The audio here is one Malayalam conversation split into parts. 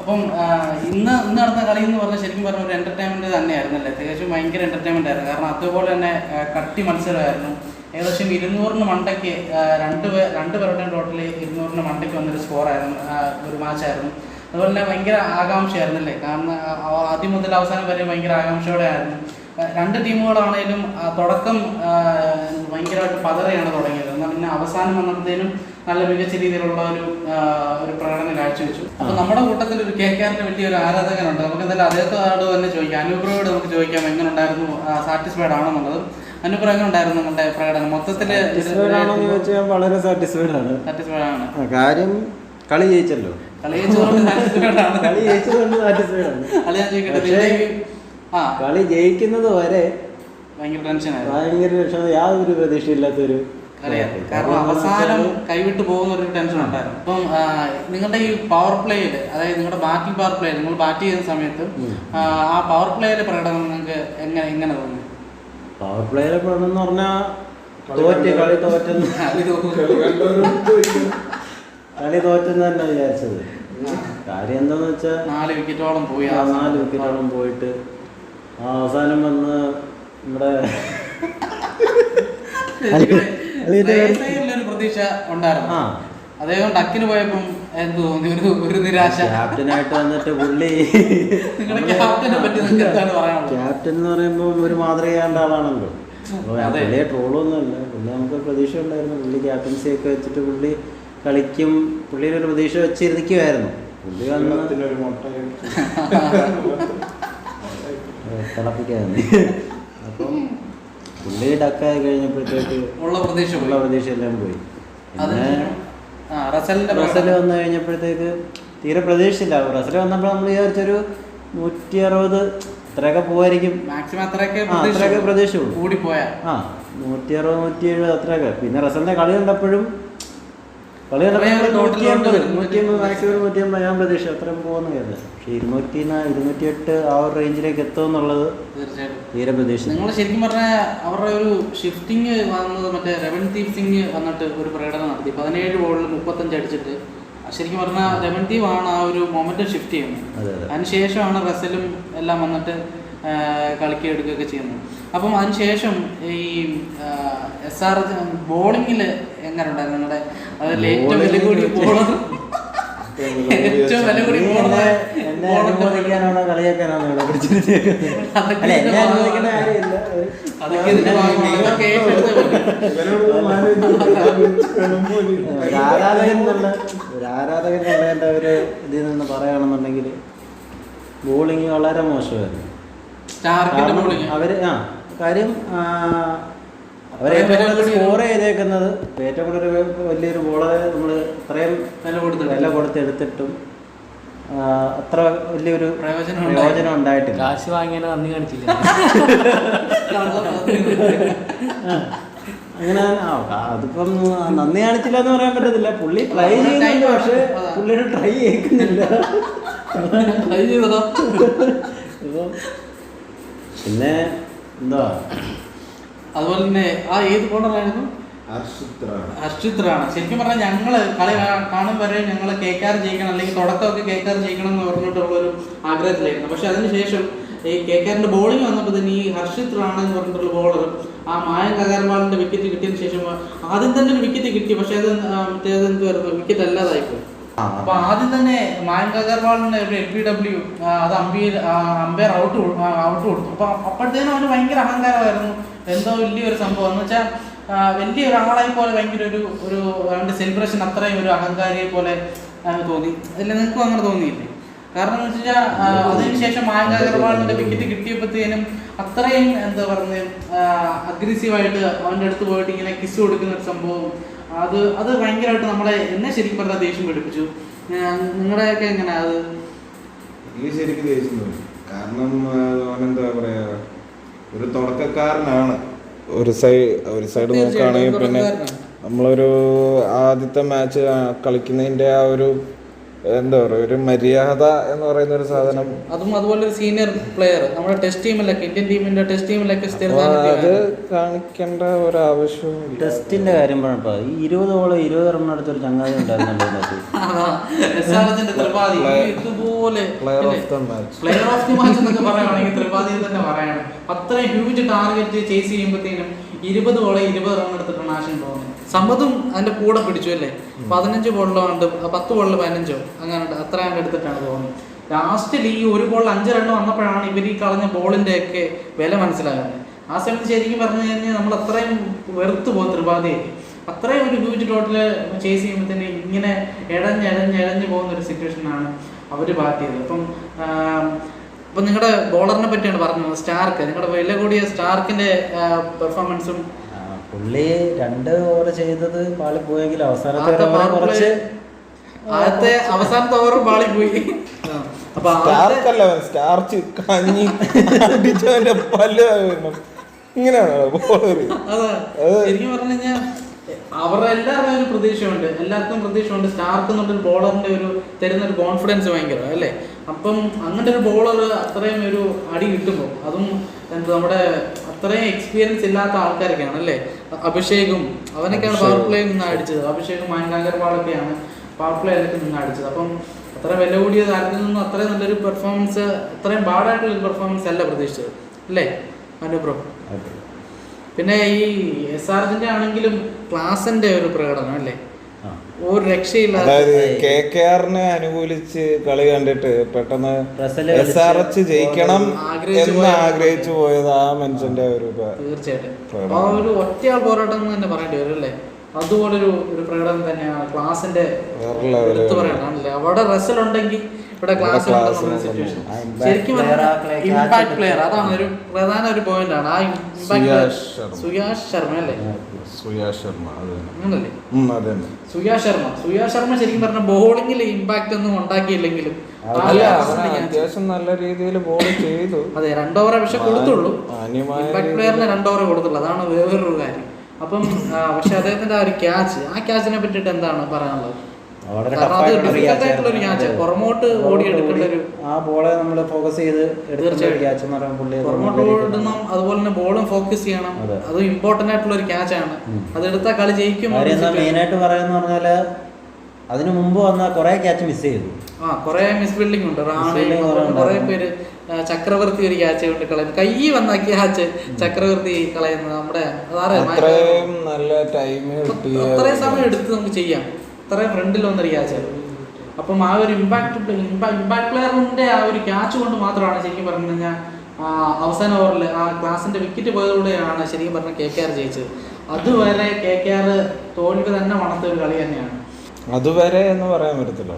അപ്പം ഇന്ന് നടന്ന കളി എന്ന് പറഞ്ഞാൽ ശരിക്കും പറഞ്ഞ ഒരു എൻ്റർടൈൻമെൻറ്റ് തന്നെയായിരുന്നു അല്ലേ? തികച്ചും ഭയങ്കര എൻ്റർടൈൻമെൻ്റ് ആയിരുന്നു. കാരണം അതുപോലെ തന്നെ കട്ടി മത്സരമായിരുന്നു. ഏകദേശം 200 മണ്ടയ്ക്ക് രണ്ട് പേരുടെയും ടോട്ടൽ 200 മണ്ടയ്ക്ക് വന്നൊരു സ്കോറായിരുന്നു, ഒരു മാച്ചായിരുന്നു. അതുപോലെ തന്നെ ഭയങ്കര ആകാംക്ഷയായിരുന്നു അല്ലേ? കാരണം ആദ്യം മുതൽ അവസാനം വരെ ഭയങ്കര ആകാംക്ഷയോടെ ആയിരുന്നു. രണ്ട് ടീമുകളാണേലും തുടക്കം ഭയങ്കരമായിട്ട് പതറിയാണ് തുടങ്ങിയത്. എന്നാൽ പിന്നെ അവസാനം വന്നപ്പോഴത്തേനും നല്ല മികച്ച രീതിയിലുള്ള ഒരു പ്രകടനം കാഴ്ചവെച്ചു. അപ്പോൾ നമ്മുടെ കൂട്ടത്തിൽ ഒരു KKRന്റെ വലിയൊരു ആരാധകനുണ്ട്. നമുക്ക് എന്തായാലും അദ്ദേഹത്തോട് തന്നെ ചോദിക്കാം, അനൂപ്രയോട് നമുക്ക് ചോദിക്കാം എങ്ങനെ ഉണ്ടായിരുന്നു, സാറ്റിസ്ഫൈഡ് ആണോ എന്നുള്ളത്. അനൂപ്ര എങ്ങനെ ഉണ്ടായിരുന്നു നമ്മുടെ പ്രകടനം മൊത്തത്തിൽ? വളരെ സാറ്റിസ്ഫൈഡ് ആണ്. കാര്യം കളി ജയിച്ചല്ലോ, കളി ജയിക്കുന്നത് വരെ ഭയങ്കര ടെൻഷൻ, യാതൊരു പ്രതീക്ഷയില്ലാത്തൊരു. കാരണം അവസാനം കൈവിട്ട് പോകുന്ന ഒരു ടെൻഷൻ ഉണ്ടായിരുന്നു. അപ്പം നിങ്ങളുടെ ഈ പവർ പ്ലേയിൽ, അതായത് നിങ്ങളുടെ ബാറ്റിംഗ് പവർ പ്ലേയിൽ നിങ്ങൾ ബാറ്റ് ചെയ്യുന്ന സമയത്ത് ആ പവർ പ്ലേയിലെ പ്രകടനം നിങ്ങൾക്ക് എങ്ങനെ തോന്നി? പവർ പ്ലേയിലെ പ്രകടനം എന്ന് പറഞ്ഞാൽ കളി തോറ്റെന്ന് തന്നെ വിചാരിച്ചത്. കാര്യം എന്താന്ന് വെച്ചാൽ 4 വിക്കറ്റോളം പോയിട്ട് അവസാനം വന്ന് നമ്മുടെ ഒരു പ്രതീക്ഷ ഉണ്ടായിരുന്നു. അദ്ദേഹം ഡക്കിന് പോയപ്പം എന്ത് തോന്നി? ഒരു നിരാശ. ക്യാപ്റ്റനായിട്ട് വന്നിട്ട് പുള്ളി, ക്യാപ്റ്റനെ പറ്റി ക്യാപ്റ്റൻ എന്ന് പറയുമ്പോൾ ഒരു മാതൃകയാണ്ട ആളാണല്ലോ. പുള്ളിയെ ട്രോളൊന്നുമല്ല, പുള്ളി നമുക്ക് പ്രതീക്ഷ ഉണ്ടായിരുന്നു. പുള്ളി ക്യാപ്റ്റൻസി ഒക്കെ വെച്ചിട്ട് പുള്ളി കളിക്കും, പുള്ളിയുടെ ഒരു പ്രതീക്ഷ വെച്ചിരിക്കുമായിരുന്നു. പുള്ളി വന്ന് തിളപ്പിക്കായിരുന്നു. അപ്പം പുള്ളി ഡക്കായി കഴിഞ്ഞപ്പോഴത്തേക്ക് ഉള്ള പ്രതീക്ഷ എല്ലാം പോയി. പിന്നെ റസൽ വന്നു കഴിഞ്ഞപ്പോഴത്തേക്ക് തീരെ പ്രതീക്ഷിച്ചില്ല. റസൽ വന്നപ്പോൾ നമ്മൾ വിചാരിച്ചൊരു 160 അത്രയൊക്കെ പോവായിരിക്കും, അത്രയൊക്കെ പ്രതീക്ഷയുള്ളൂ. 160 170 അത്രയൊക്കെ. പിന്നെ റസലിന്റെ കളി കണ്ടപ്പോഴും മാക്സിമം 150 ഞാൻ പ്രതീക്ഷ അത്രയും പോകുന്ന കേരളം. പക്ഷെ 208 ആ ഒരു റേഞ്ചിലേക്ക് എത്തുമെന്നുള്ളത് തീരെ പ്രതീക്ഷ. നിങ്ങൾ ശരിക്കും പറഞ്ഞാൽ അവരുടെ ഒരു ഷിഫ്റ്റിങ് വന്നത് മറ്റേ രമൺദീപ് സിംഗ് വന്നിട്ട് ഒരു പ്രകടനം നടത്തി. 17 ബോളിൽ 35 അടിച്ചിട്ട് ശരിക്കും പറഞ്ഞാൽ രമൺദീപ് ആണ് ആ ഒരു മൊമെന്റ് ഷിഫ്റ്റ് ചെയ്യുന്നത്. അതിനുശേഷമാണ് റസലും എല്ലാം വന്നിട്ട് കളിക്കുകയൊക്കെ ചെയ്യുന്നത്. അപ്പം അതിനുശേഷം ഈ SR ബോളിങ്ങിൽ എങ്ങനെ ഉണ്ടായിരുന്നു നിങ്ങളുടെ? അതിൽ ഏറ്റവും വില കൂടി ബോളർ, ആരാധകൻ എന്നുള്ളതിൻ്റെ ഒരു ഇതിൽ നിന്ന് പറയുകയാണെന്നുണ്ടെങ്കിൽ ബോളിങ് വളരെ മോശമായിരുന്നു. അവര് കാര്യം അവരെ സ്കോർ ചെയ്തേക്കുന്നത് ഏറ്റവും കൂടുതൽ വലിയൊരു ബോളറെ നമ്മൾ ഇത്രയും വില കൊടുത്തെടുത്തിട്ടും അത്ര വലിയൊരു പ്രയോജനം ഉണ്ടായിട്ടില്ല. കാശ് വാങ്ങിയാൽ നന്ദി കാണിച്ചില്ല. അങ്ങനെ അതിപ്പം നന്ദി കാണിച്ചില്ല എന്ന് പറയാൻ പറ്റത്തില്ല. പുള്ളി ട്രൈ ചെയ്യുന്നുണ്ട്, പക്ഷെ പുള്ളിയുടെ ട്രൈ കേൾക്കുന്നില്ല. പിന്നെ എന്താ അതുപോലെ തന്നെ ഏത് ബോളറായിരുന്നു? ഹർഷിത്രാണ്. ശരിക്കും പറഞ്ഞാൽ ഞങ്ങൾ കളി കാണും വരെ ഞങ്ങൾ KKR ജയിക്കണം, അല്ലെങ്കിൽ തുടക്കമൊക്കെ KKR ജയിക്കണം എന്ന് പറഞ്ഞിട്ടുള്ളൊരു ആഗ്രഹത്തിലായിരുന്നു. പക്ഷെ അതിനുശേഷം ഈ KKRന്റെ ബോളിംഗ് വന്നപ്പോൾ തന്നെ ഈ ഹർഷിത് റാണ എന്ന് പറഞ്ഞിട്ടുള്ള ബോളർ ആ മായങ്ക് അഗർവാളിന്റെ വിക്കറ്റ് കിട്ടിയതിന് ശേഷം ആദ്യം തന്നെ ഒരു വിക്കറ്റ് കിട്ടി, പക്ഷെ അത് മറ്റേതെന്തുവായിരുന്നു, വിക്കറ്റ് അല്ലാതായിപ്പോയി. അപ്പൊ ആദ്യം തന്നെ മായങ്ക് അഗർവാളിന്റെ ഒരു LBW അത് അമ്പയർ ഔട്ട് കൊടുത്തു. അപ്പൊ അപ്പോഴത്തേനും അവന് ഭയങ്കര അഹങ്കാരമായിരുന്നു, എന്തോ വലിയൊരു സംഭവം എന്ന് വെച്ചാൽ വലിയ ഒരാളെ പോലെ ഭയങ്കര ഒരു അവന്റെ സെലിബ്രേഷൻ അത്രയും ഒരു അഹങ്കാരിയെ പോലെ തോന്നി. അല്ല, നിങ്ങൾക്കും അങ്ങനെ തോന്നിയില്ലേ? കാരണം എന്ന് വെച്ചാൽ അതിനുശേഷം മായങ്ക് അഗർവാളിന്റെ വിക്കറ്റ് കിട്ടിയപ്പോഴത്തേനും അത്രയും എന്താ പറയുന്നത് അഗ്രസീവായിട്ട് അവൻ്റെ അടുത്ത് പോയിട്ട് ഇങ്ങനെ കിസ് കൊടുക്കുന്ന ഒരു സംഭവം, അത് ഭയങ്കരമായിട്ട് എന്നെ ശരിക്കും പറഞ്ഞാൽ ദേഷ്യം പഠിപ്പിച്ചു. നിങ്ങളുടെയൊക്കെ എങ്ങനെയാ അത്? എനിക്ക് ശരിക്കും ദേഷ്യം തോന്നി. കാരണം അവനെന്താ പറയാ, ഒരു തുടക്കക്കാരനാണ്. ഒരു സൈഡ് നോക്കുകയാണെങ്കിൽ പിന്നെ നമ്മളൊരു ആദ്യത്തെ മാച്ച് കളിക്കുന്നതിൻ്റെ ആ ഒരു എന്താ പറയുക, ഒരു മര്യാദ എന്ന് പറയുന്ന ഒരു സാധനം. അതും അതുപോലെ ഒരു സീനിയർ പ്ലെയർ നമ്മുടെ ടെസ്റ്റ് ടീമിലൊക്കെ, ഇന്ത്യൻ ടീമിന്റെ ടെസ്റ്റ് ടീമിലൊക്കെ അത് കാണിക്കേണ്ട ഒരു ആവശ്യം. ടെസ്റ്റിന്റെ കാര്യം പറഞ്ഞപ്പോ ഈ 20 ബോൾ 20 റൺ എടുത്തൊരു ചങ്ങാതി ഉണ്ടായിരുന്നല്ലോ ഇതുപോലെ player of the match, player of the match എന്നൊക്കെ പറയുകയാണെങ്കിൽ ത്രിപാഠിയെ തന്നെ പറയണം. അത്രയും ഹ്യൂജ് ടാർഗറ്റ് ചേസ് ചെയ്യുമ്പോഴത്തേനും 20 ബോളെ 20 റൺ എടുത്തിട്ടാണ് ആശയം പോകുന്നത്. സമ്പത്തും അതിന്റെ കൂടെ പിടിച്ചു അല്ലേ, 15 ബോളിലോ ഉണ്ട്, 10 ബോളിൽ 15 അങ്ങനെ അത്ര എടുത്തിട്ടാണ് പോകുന്നത്. ലാസ്റ്റിൽ ഈ ഒരു ബോളിൽ 5 റൺ വന്നപ്പോഴാണ് ഇവർ ഈ കളഞ്ഞ ബോളിന്റെ ഒക്കെ വില മനസ്സിലാകുന്നത്. ആ സമയത്ത് ശരിക്കും പറഞ്ഞു കഴിഞ്ഞാൽ നമ്മൾ അത്രയും വെറുത്തു പോകും ത്രിപാഠിയെ. അത്രയും ഒരു ഹ്യൂജ് ടോട്ടല് ചേസ് ചെയ്യുമ്പോഴത്തേന് ഇങ്ങനെ ഇഴഞ്ഞ് പോകുന്ന ഒരു സിറ്റുവേഷനാണ് അവർ ബാറ്റ് ചെയ്തത്. അപ്പം നിങ്ങളുടെ ബോളറിനെ പറ്റിയാണ് പറഞ്ഞത്, സ്റ്റാർക്ക്. നിങ്ങളുടെ വില കൂടിയ സ്റ്റാർക്കിന്റെ പെർഫോമൻസും പുള്ളി 2 ഓവർ ചെയ്തത് പാളി പോയെങ്കിൽ അവസാനത്തെ ഓവർ പാളി പോയി. സ്റ്റാർച്ച് കഞ്ഞി അടിച്ചവന്റെ പല്ല് ഇങ്ങനെയാണ് ശരിക്കും പറഞ്ഞു കഴിഞ്ഞാൽ അവരുടെ എല്ലാവരുടെയും ഒരു പ്രതീക്ഷയുണ്ട്, എല്ലാവർക്കും പ്രതീക്ഷയുണ്ട്. സ്റ്റാർക്ക് എന്നുള്ളൊരു ബോളറിന്റെ ഒരു തരുന്ന ഒരു കോൺഫിഡൻസ് ഭയങ്കര അല്ലേ. അപ്പം അങ്ങനത്തെ ഒരു ബോളർ അത്രയും ഒരു അടി കിട്ടുമ്പോൾ, അതും നമ്മുടെ അത്രയും എക്സ്പീരിയൻസ് ഇല്ലാത്ത ആൾക്കാരൊക്കെയാണ് അല്ലേ. അഭിഷേകും അവനൊക്കെയാണ് പവർ പ്ലേയിൽ നിന്ന് അടിച്ചത്. അഭിഷേകും മാൻകാങ്കർവാളൊക്കെയാണ് പവർ പ്ലേയിലൊക്കെ നിന്ന് അടിച്ചത്. അപ്പം അത്ര വില കൂടിയ താരത്തിൽ നിന്നും അത്രയും നല്ലൊരു പെർഫോമൻസ്, അത്രയും ബാഡായിട്ടുള്ളൊരു പെർഫോമൻസ് അല്ല പ്രതീക്ഷിച്ചത് അല്ലേ അനുപ്രോ. പിന്നെ ഈ SRH ആണെങ്കിലും ക്ലാസിന്റെ ഒരു പ്രകടനം അല്ലേ, ഒരു രക്ഷയില്ല. അതായത് KKRനെ അനുകൂലിച്ച് കളി കണ്ടിട്ട് പെട്ടെന്ന് SRH ജയിക്കണം എന്ന് ആഗ്രഹിച്ചു പോയത് ആ മനുഷ്യന്റെ ഒരു തീർച്ചയായിട്ടും ആ ഒരു ഒറ്റയാൾ പോരാട്ടം എന്ന് തന്നെ പറയേണ്ടി വരും അല്ലേ. അതുപോലൊരു പ്രകടനം തന്നെയാണ് ക്ലാസിന്റെ എടുത്തു പറയണല്ലേ. അവിടെ റസൽ ഉണ്ടെങ്കിൽ ഇവിടെ ക്ലാസ് സിറ്റുവേഷൻ. ശരിക്കും ഇമ്പാക്ട് പ്ലെയർ അതാണ് ഒരു പ്രധാന ഒരു പോയിന്റ് ആണ്. ആ ഇമ്പാക്ട് സുയാഷ് ശർമ്മ അല്ലേ, അങ്ങനല്ലേ സുയാഷ് ശർമ്മ ശരിക്കും പറഞ്ഞ ബോളിംഗിൽ ഇമ്പാക്ട് ഒന്നും ഉണ്ടാക്കിയില്ലെങ്കിലും അത്യാവശ്യം നല്ല രീതിയിൽ ബോൾ ചെയ്തു. അതെ 2 ഓവർ പക്ഷെ കൊടുത്തുള്ളൂ, ഇമ്പാക്ട് പ്ലെയറിന് 2 ഓവർ കൊടുത്തുള്ളൂ, അതാണ് വേറൊരു കാര്യം. അപ്പം പക്ഷെ അദ്ദേഹത്തിന്റെ ആ ഒരു ക്യാച്ച്, ആ ക്യാച്ചിനെ പറ്റിയിട്ട് എന്താണ് പറയാനുള്ളത്? പുറമോട്ട് ഓടി എടുക്കേണ്ട ഒരു ആ ബോളെ നമ്മൾ ഫോക്കസ് ചെയ്ത് ഓടണം, അതുപോലെ തന്നെ ബോളും ഫോക്കസ് ചെയ്യണം. അത് ഇമ്പോർട്ടന്റ് ആയിട്ടുള്ള ഒരു ക്യാച്ച് ആണ്. അത് എടുത്താൽ കളി ജയിക്കും. മെയിൻ ആയിട്ട് പറയാന്ന് പറഞ്ഞാല് അതിനു മുമ്പ് വന്ന കുറെ ക്യാച്ച് മിസ് ചെയ്തു. കുറെ മിസ് ബിൽഡിംഗ് ഉണ്ട്. കുറെ പേര് ചക്രവർത്തി ഒരു ക്യാച്ച് കൊണ്ട് കളയുന്നു, കൈ വന്ന ക്യാച്ച് ചക്രവർത്തി കളയുന്നത്. നമ്മുടെ അത്രയും സമയം എടുത്ത് നമുക്ക് ചെയ്യാം, അത്രയും ഫ്രണ്ടിൽ വന്നൊരു ക്യാച്ച്. അപ്പം ആ ഒരു ഇമ്പാക്ട് പ്ലെയറിന്റെ ആ ഒരു ക്യാച്ച് കൊണ്ട് മാത്രമാണ് ശരിക്കും പറഞ്ഞു കഴിഞ്ഞാൽ അവസാന ഓവറിൽ ആ ക്ലാസിന്റെ വിക്കറ്റ് പോയതോടെയാണ് ശരിക്കും പറഞ്ഞ KKR ജയിച്ചത്. അതുവരെ KKR തോൽവി തന്നെ മണത്ത ഒരു കളി തന്നെയാണ്. അതുവരെ എന്ന് പറയാൻ പറ്റത്തില്ല,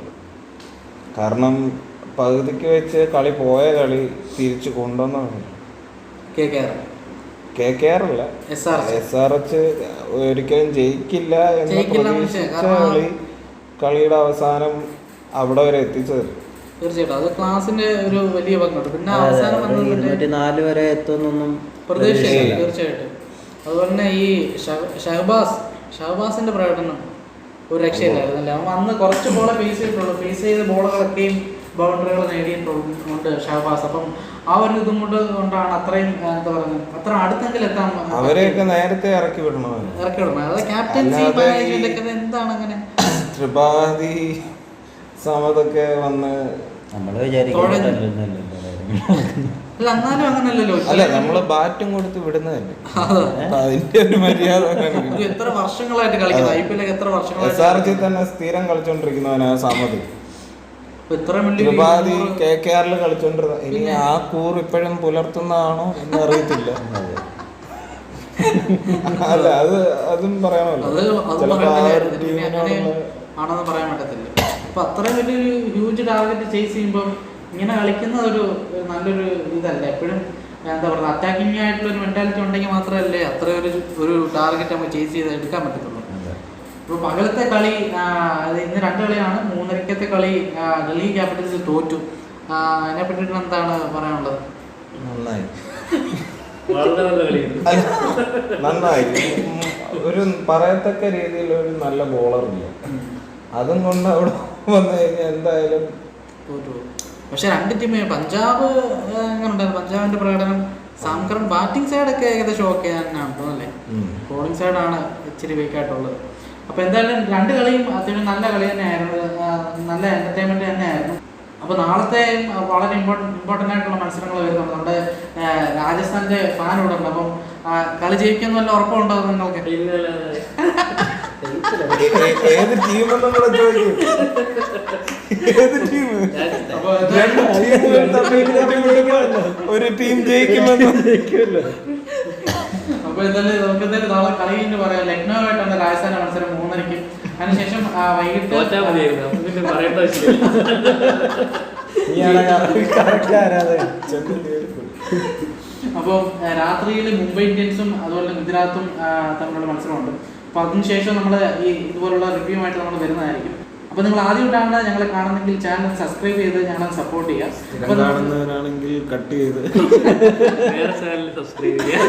കാരണം പകുതിക്ക് വെച്ച് കളി പോയ കളി തിരിച്ചു കൊണ്ടുവന്നാണ് KKR അല്ല SRH ഒരിക്കലും ജയിക്കില്ല എന്ന് പ്രതീക്ഷിച്ച കളിയുടെ അവസാനം അവിടെ വരെ എത്തിച്ചത്. തീർച്ചയായിട്ടും അത് ക്ലാസിന്റെ ഒരു വലിയ പങ്കുണ്ട്. പിന്നെ അവസാനം 204 വരെ എത്തുന്നൊന്നും പ്രതീക്ഷയില്ല. തീർച്ചയായിട്ടും അതുപോലെ തന്നെ ഈ ഷഹബാസിന്റെ പ്രകടനം ഒരു രക്ഷയില്ലായിരുന്നല്ലേ. അവൻ അന്ന് കുറച്ച് ബോളെ ഫേസ് ചെയ്തിട്ടുള്ളൂ, ഫേസ് ചെയ്ത ബോളുകളൊക്കെയും ബൗണ്ടറികൾ നേടിയിട്ടുണ്ട് ഷഹബാസ്. അപ്പം ആ ഒരു ഇതും കൊണ്ടാണ് അത്രയും എന്താ പറയുക അത്ര അടുത്തെങ്കിലും എത്താൻ അവരെയൊക്കെ നേരത്തെ ഇറക്കി വിടണം. അത് ക്യാപ്റ്റൻസി മാനേജ്മെന്റ് ഒക്കെ എന്താണ് അങ്ങനെ ത്രിപാഠി സമതൊക്കെ വന്ന് നമ്മള് വിചാരിക്കും. അല്ല എന്നാലും അങ്ങനല്ലല്ലോ. അല്ല നമ്മള് ബാറ്റും കൊടുത്ത് വിടുന്നതല്ലേ, അതിന്റെ ഒരു മര്യാദ. എത്ര വർഷങ്ങളായിട്ട് കളിക്കുന്നത് IPL എത്ര വർഷങ്ങളായിട്ട് SRH തന്നെ സ്ഥിരം കളിച്ചോണ്ടിരിക്കുന്നവനാ സമത്. ത്രിപാഠി KKR കളിച്ചോണ്ടിരുന്ന ഇനി ആ കൂറ് ഇപ്പോഴും പുലർത്തുന്നതാണോ എന്ന് അറിയത്തില്ല. അല്ല അതും പറയാമല്ലോ, ആണെന്ന് പറയാൻ പറ്റത്തില്ല. അപ്പൊ അത്രയും വലിയൊരു ഹ്യൂജ് ടാർഗറ്റ് ചേസ് ചെയ്യുമ്പോൾ ഇങ്ങനെ കളിക്കുന്ന ഒരു നല്ലൊരു ഇതല്ല. എപ്പോഴും എന്താ പറയുക അറ്റാക്കിംഗ് ആയിട്ടുള്ള ഒരു മെന്റാലിറ്റി ഉണ്ടെങ്കിൽ മാത്രമല്ലേ അത്ര ഒരു ടാർഗറ്റ് നമുക്ക് ചേസ് ചെയ്ത് എടുക്കാൻ പറ്റത്തുള്ളൂ. ഇപ്പോൾ പകലത്തെ കളി ഇന്ന് 2 കളിയാണ്. 3:30 കളി ഡൽഹി ക്യാപിറ്റൽസ് തോറ്റു. അതിനെ പറ്റിയിട്ട് എന്താണ് പറയാനുള്ളത്? നന്നായി ഒരു പറയത്തക്ക രീതിയിൽ ഒരു നല്ല ബോളർ ഇല്ല, അതും കൊണ്ട് അവിടെ വന്നു കഴിഞ്ഞാൽ എന്തായാലും പക്ഷെ രണ്ട് ടീം പഞ്ചാബ് എങ്ങനെ ഉണ്ടായിരുന്നു? പഞ്ചാബിന്റെ പ്രകടനം സാംകറൻ ബാറ്റിംഗ് സൈഡൊക്കെ ഏകദേശം ഓക്കെ തന്നെയാണ് അല്ലേ? ബോളിംഗ് സൈഡാണ് ഇച്ചിരി വീക്കായിട്ടുള്ളത്. അപ്പോൾ എന്തായാലും രണ്ട് കളിയും അത്യാവശ്യം നല്ല കളി തന്നെയായിരുന്നു, നല്ല എന്റർടൈൻമെന്റ് തന്നെയായിരുന്നു. അപ്പോൾ നാളത്തെ വളരെ ഇമ്പോർട്ടൻ്റ് ആയിട്ടുള്ള മത്സരങ്ങൾ വരുന്നുണ്ട്. നമ്മുടെ രാജസ്ഥാന്റെ ഫാൻ ഇവിടെ ഉണ്ട്. അപ്പം കളി ജയിക്കുന്ന വല്ല ഉറപ്പുണ്ടോ നിങ്ങൾക്ക്? ഏത് ടീം ഒരു ടീം ജയിക്കുമെന്ന്. അപ്പൊ എന്തായാലും നമുക്ക് എന്തായാലും നാളെ കളി കഴിഞ്ഞ് പറയാം. ലക്നൗ ആയിട്ടാണ് രാജസ്ഥാന്റെ മത്സരം 3:30. അതിനുശേഷം വൈകിട്ട് അപ്പോൾ രാത്രിയിൽ മുംബൈ ഇന്ത്യൻസും അതുപോലെ ഗുജറാത്തും തമ്മിലുള്ള മത്സരമുണ്ട്. അപ്പോൾ അതിനുശേഷം നമ്മൾ ഈ ഇതുപോലുള്ള റിവ്യൂ ആയിട്ട് നമ്മൾ വരുന്നതായിരിക്കും. അപ്പോൾ നിങ്ങൾ ആദ്യമായിട്ടാണ് ഞങ്ങളെ കാണുന്നെങ്കിൽ ചാനൽ സബ്സ്ക്രൈബ് ചെയ്ത് ഞങ്ങളെ സപ്പോർട്ട് ചെയ്യുക. കാണുന്നവരാണെങ്കിൽ കട്ട് ചെയ്ത് വേറെ ചാനൽ സബ്സ്ക്രൈബ് ചെയ്യുക.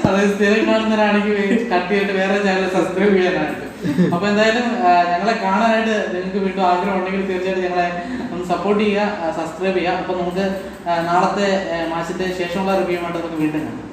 അതായത് സ്ഥിരം കാണുന്നവരാണെങ്കിൽ കട്ട് ചെയ്തിട്ട് വേറെ ചാനൽ സബ്സ്ക്രൈബ് ചെയ്യാനായിട്ട്. അപ്പൊ എന്തായാലും ഞങ്ങളെ കാണാനായിട്ട് നിങ്ങൾക്ക് വീണ്ടും ആഗ്രഹം ഉണ്ടെങ്കിൽ തീർച്ചയായിട്ടും ഞങ്ങളെ ഒന്ന് സപ്പോർട്ട് ചെയ്യുക, സബ്സ്ക്രൈബ് ചെയ്യുക. അപ്പൊ നമുക്ക് നാളത്തെ മാച്ചിന്റെ ശേഷമുള്ള റിവ്യൂ ആയിട്ട് നമുക്ക് വീണ്ടും കാണാം.